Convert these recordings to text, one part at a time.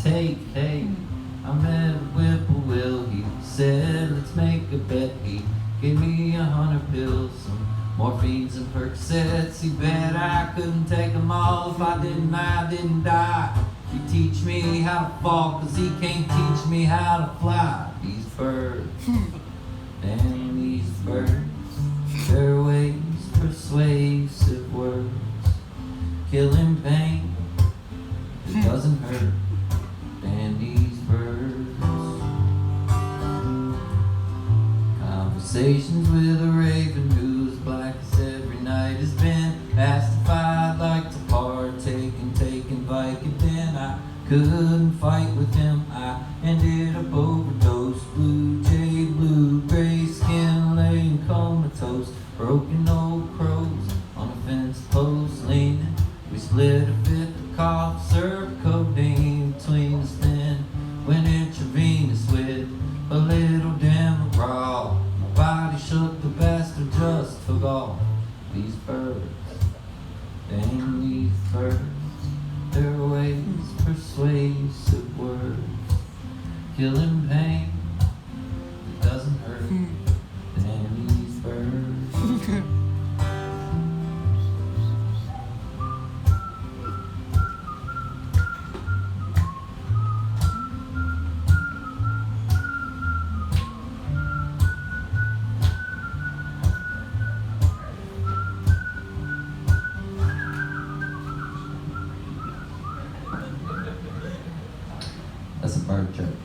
take. Hey, I met a whippoorwill. He said, let's make a bet. He gave me 100 pills, some morphines and Percocets. He bet I couldn't take them all. If I didn't die. He teach me how to fall, 'cause he can't teach me how to fly. These birds, and these birds, their ways, persuasive words, killing pain, it doesn't hurt. And these birds, conversations with a raven who's black as every night has been. Asked if I'd like to partake and take Vicodin. I couldn't fight with him, I ended up overdosed. Blue jay, blue gray skin, laying comatose. Broken old crows on a fence post leaning. We split a fifth of cough, served codeine between us. Then went intravenous with a little Demerol. My body shook, the bastard just took off. These birds, dang these birds, their ways, persuasive words, killing pain, it doesn't hurt. Dang these birds. That's a bird joke.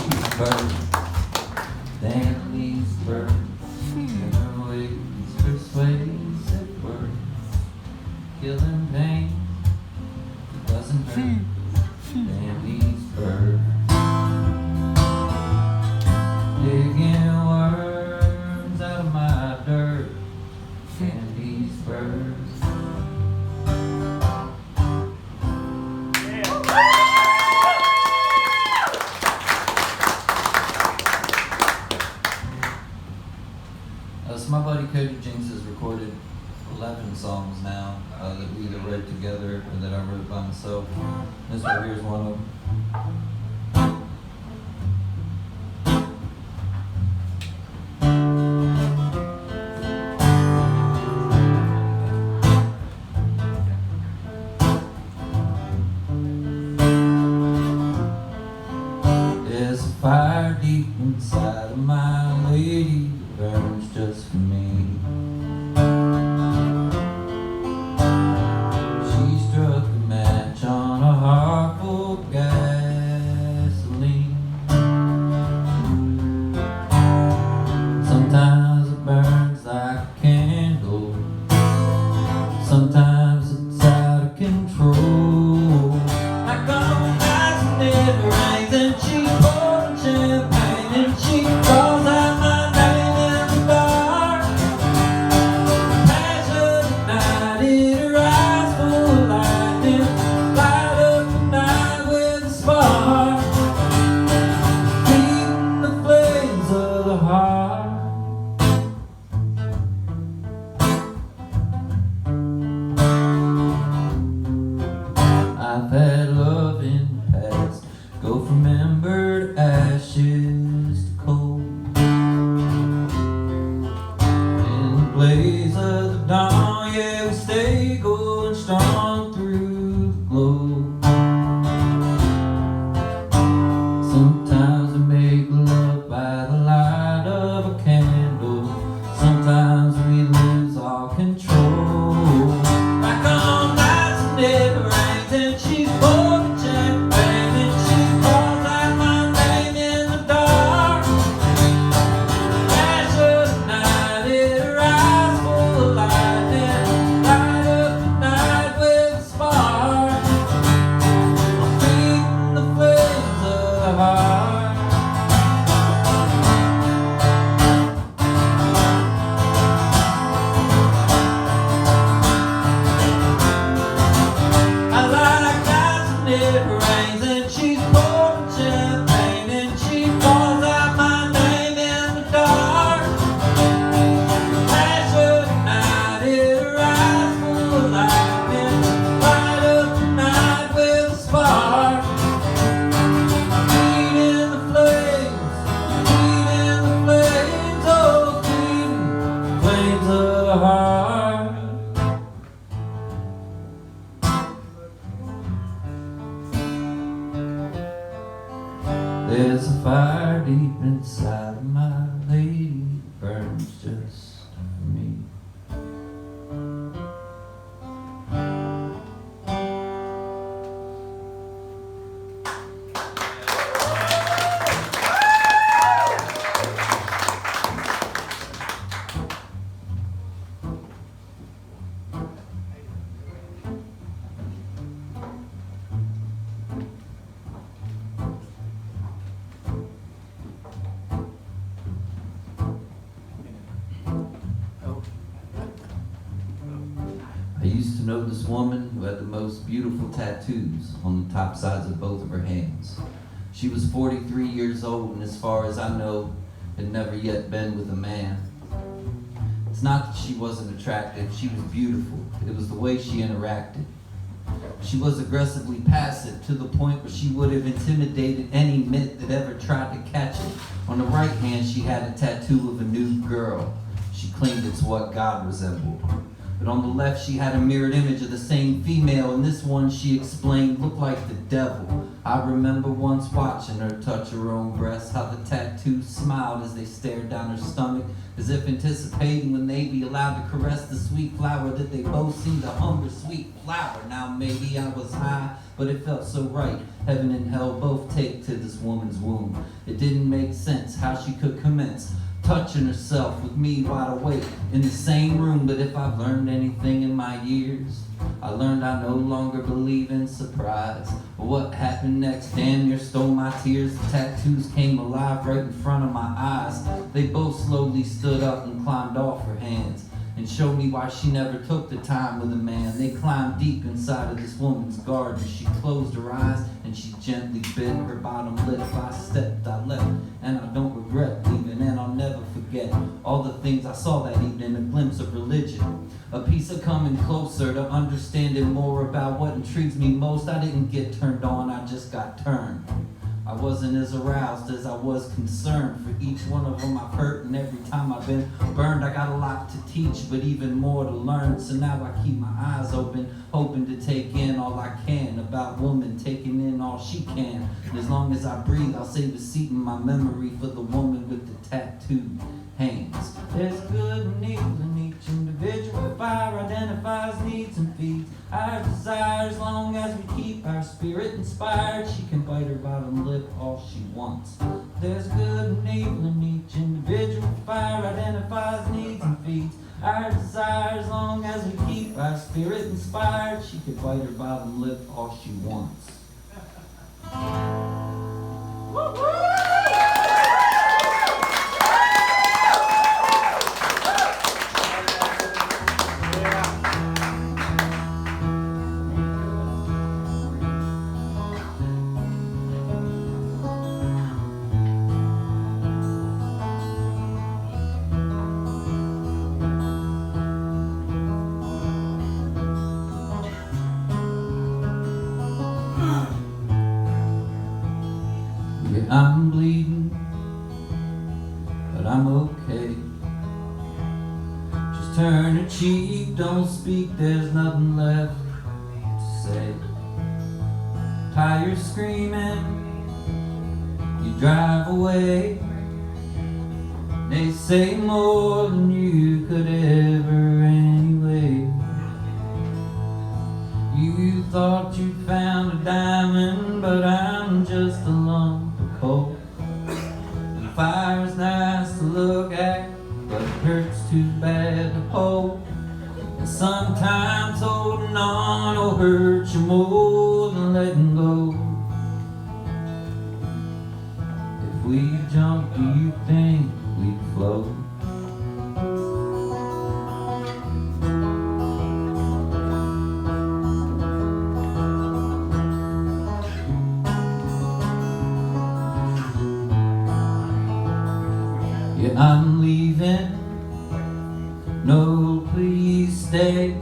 These birds, damn these birds, their ways, persuasive words, killing pain, it doesn't hurt. Damn these birds, digging worms out of my dirt. Damn these birds. So my buddy Cody Jinx has recorded 11 songs now that we either wrote together or that I wrote by myself. This right here is one of them. There's a fire deep inside of my lady that burns just for me. She struck a match on a heart full of gasoline. Sometimes it burns like a candle, sometimes it's out of control. Like on nights when it rains and she pours champagne and she calls out my name in the bar. There's a fire deep inside of my lady, burns just for me. I used to know this woman who had the most beautiful tattoos on the top sides of both of her hands. She was 43 years old and, as far as I know, had never yet been with a man. It's not that she wasn't attractive, she was beautiful. It was the way she interacted. She was aggressively passive to the point where she would have intimidated any mitt that ever tried to catch it. On the right hand, she had a tattoo of a nude girl. She claimed it's what God resembled. But on the left, she had a mirrored image of the same female, and this one, she explained, looked like the devil. I remember once watching her touch her own breast, how the tattoo smiled as they stared down her stomach, as if anticipating when they'd be allowed to caress the sweet flower that they both seemed to hunger sweet flower. Now maybe I was high, but it felt so right. Heaven and hell both take to this woman's womb. It didn't make sense how she could commence touching herself with me wide awake in the same room. But if I've learned anything in my years, I learned I no longer believe in surprise. But what happened next damn near stole my tears. The tattoos came alive right in front of my eyes. They both slowly stood up and climbed off her hands and showed me why she never took the time with a man. They climbed deep inside of this woman's garden. She closed her eyes and she gently bit her bottom lip. I stepped, I left, and I don't regret leaving. And I'll never forget all the things I saw that evening. A glimpse of religion, a piece of coming closer to understanding more about what intrigues me most. I didn't get turned on, I just got turned. I wasn't as aroused as I was concerned. For each one of them I've hurt, and every time I've been burned, I got a lot to teach, but even more to learn. So now I keep my eyes open, hoping to take in all I can about woman, taking in all she can. And as long as I breathe, I'll save a seat in my memory for the woman with the tattooed hands. There's good and evil in each individual. Fire identifies needs and feeds our desires. Long as we keep our spirit inspired, she can bite her bottom lip all she wants. There's good and evil in each individual. Fire identifies needs and feeds our desires. Long as we keep our spirit inspired, she can bite her bottom lip all she wants. Yeah, I'm bleeding, but I'm okay. Just turn a cheek, don't speak, there's nothing left to say. Tired screaming, you drive away. They say more than you could ever anyway. You thought you found a diamond, but I'm just a lump of coal. The fire's nice to look at, but it hurts too bad to hold. And sometimes holding on will hurt you more than letting go. If we jump, do you think we'd float? Yeah, I'm leaving, no please stay,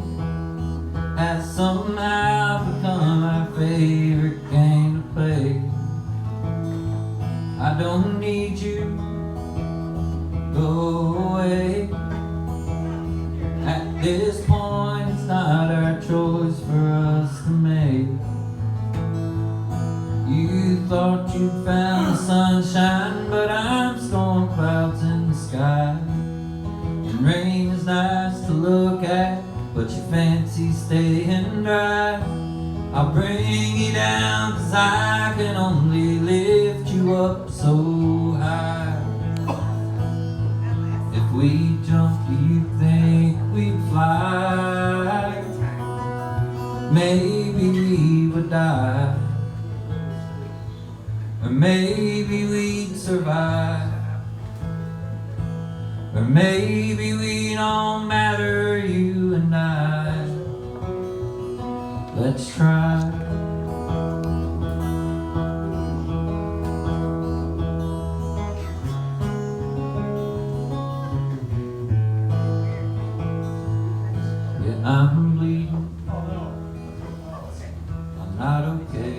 has somehow become our favorite game to play. I don't need you, go away. At this point it's not our choice for us to make. You thought you'd found the sun dry. I'll bring you down, 'cause I can only lift you up so high. If we jump, you think we'd fly? Maybe we would die, or maybe we'd survive, or maybe we don't matter, you and I. Let's try. Yeah, I'm bleeding, I'm not okay.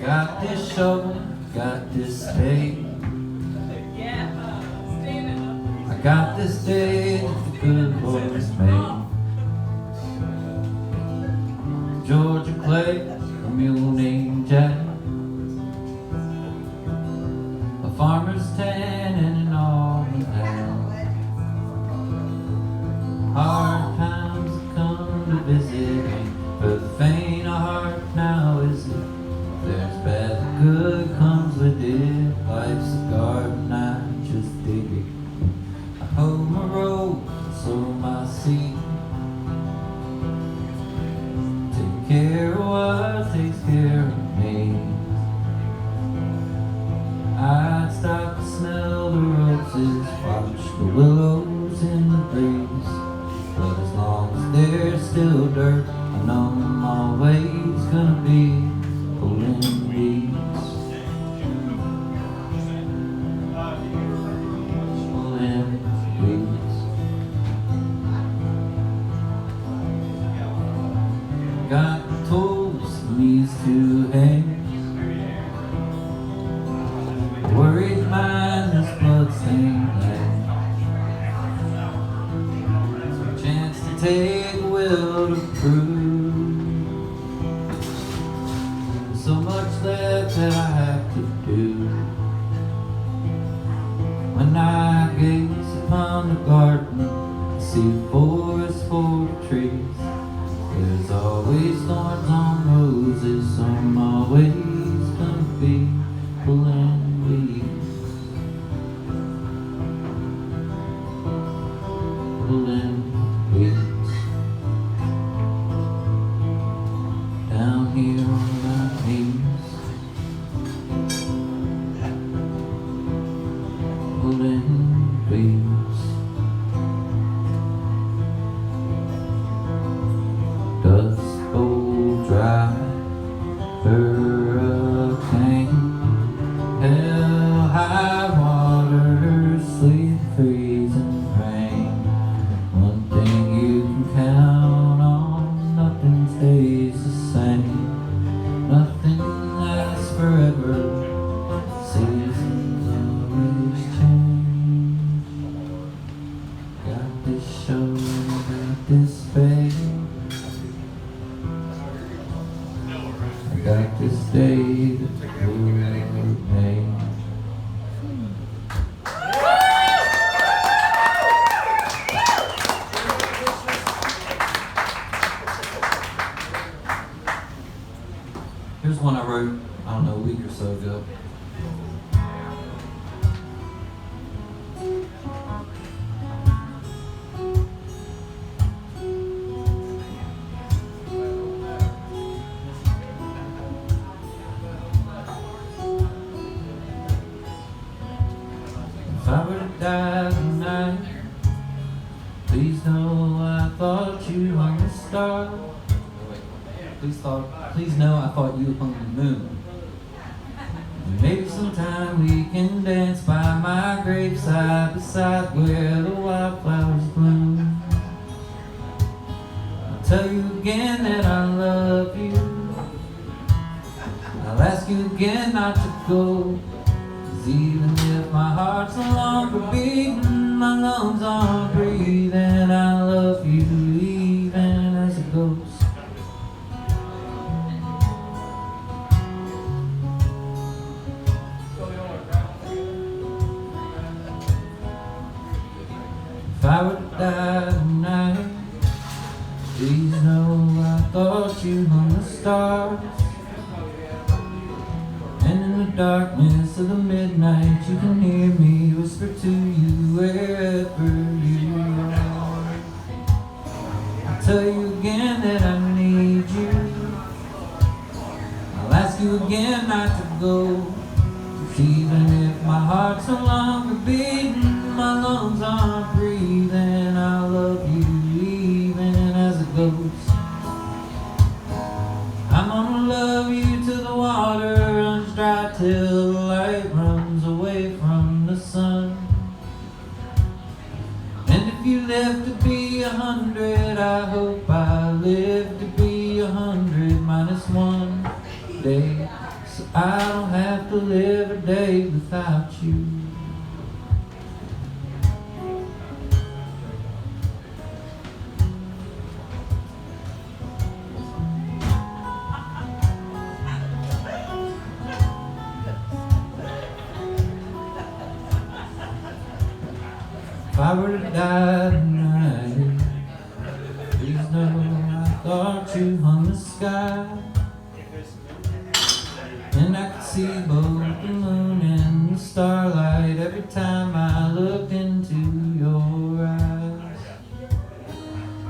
Got this shovel, got this spade. I got this day that the good Lord has made. Georgia clay, a mule named Jack, a farmer's tan and an almond hat. Hard times have come to visit me, for the faint of heart now is it. There's bad and good comes with it. Life's a garden, I just dig it. I hoe my road, sow my seed. Take care of what takes care of me. I'd stop to smell the roses, watch the willows in the breeze. But as long as there's still dirt, I know I'm always gonna be pulling weeds, pulling weeds. Got the tools in these two hands, worried mind, this bloodstained land. Chance to take a will to prove. So much left that I have to do. When I gaze upon the garden, I see a forest full of trees. There's always thorns on roses, so I'm always gonna be pulling weeds, pulling weeds. Down here on my knees, pulling weeds. Dust bowl dry, hurricane, hell high water, sleet, freezing rain. One thing you can count on, nothing stays the same. Nothing lasts forever, seasons always change. Got this show, got this spade, I got this day that the Lord made. Here's one I wrote, I don't know, a week or so ago. If I were to die tonight, please know I thought you hung the star. Please know I thought you hung the moon. Maybe sometime we can dance by my grave, side by side where the wildflowers bloom. tell you again that I love you. I'll ask you again not to go. 'Cause even if my heart's no longer beating, my lungs aren't breathing, I love you even as a ghost. If I were to die tonight, please know I thought you hung the stars. And in the darkness of the midnight, you can hear me whisper to you wherever you are. I'll tell you again that I need you. I'll ask you again not to go. 'Cause even if my heart's no longer beating, my lungs aren't breathing, I love you even as a ghost. I'm gonna love you till the water runs dry, till the light runs away from the sun. And if you live to be 100, I hope I live to be 100 minus one day, so I don't have to live a day without you. If I were to die tonight, please know I thought you hung the sky. And I could see both the moon and the starlight every time I looked into your eyes.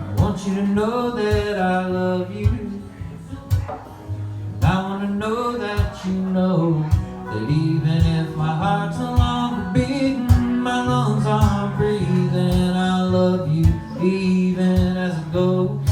I want you to know that I love you. I want to know that you know that even if my heart's no longer beating, my lungs aren't breathing, I love you even as a ghost.